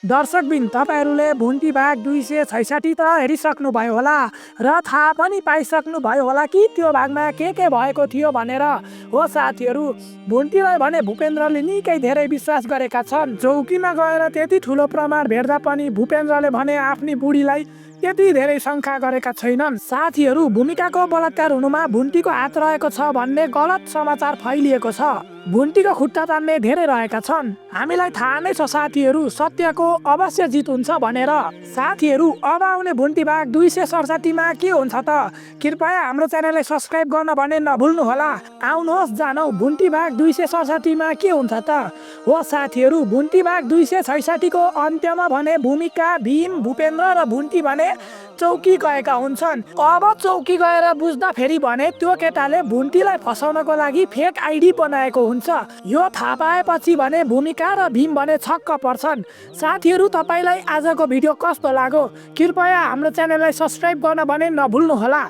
दर्शकबिन तपाईँहरूले भुन्टी भाग 266 त हेरिसक्नुभयो होला र थाहा पनि पाइसक्नुभयो होला कि त्यो भागमा के भएको थियो भनेर। हो साथीहरू, भुन्टीलाई भने भूपेन्द्रले निकै धेरै विश्वास गरेका छन्। चौकीमा गएर त्यति ठुलो प्रमाण भेट्दा पनि भूपेन्द्रले भने आफ्नी बुढीलाई त्यति धेरै शङ्का गरेका छैनन्। साथीहरू, भूमिकाको बलात्कार हुनुमा भुन्टीको हात रहेको छ भन्ने गलत समाचार फैलिएको छ। भुन्टीको खुट्टा तान्ने धेरै रहेका छन्। हामीलाई थाहा नै छ साथीहरू, सत्यको अवश्य जित हुन्छ भनेर। साथीहरू, अब आउने भुन्टी भाग 267 मा के हुन्छ त? कृपया हाम्रो च्यानललाई सब्स्क्राइब गर्न भने नभुल्नु होला। आउनुहोस् जानौ भुन्टी भाग 267 मा के हुन्छ त? हो साथीहरू, भुन्टी भाग 266 को अन्त्यमा भने भूमिका, भीम, भूपेन्द्र र भुन्टी भने चौकी गएका हुन्छन्। अब चौकी गएर बुझ्दा फेरि भने त्यो केटाले भुन्टीलाई फसाउनको लागि फेक आइडी बनाएको हुन्छ। यो थाहा पाएपछि भने भूमिका र भीम भने छक्क पर्छन्। साथीहरू, तपाईँलाई आजको भिडियो कस्तो लाग्यो? कृपया हाम्रो च्यानललाई सब्स्क्राइब गर्न भने नभुल्नु होला।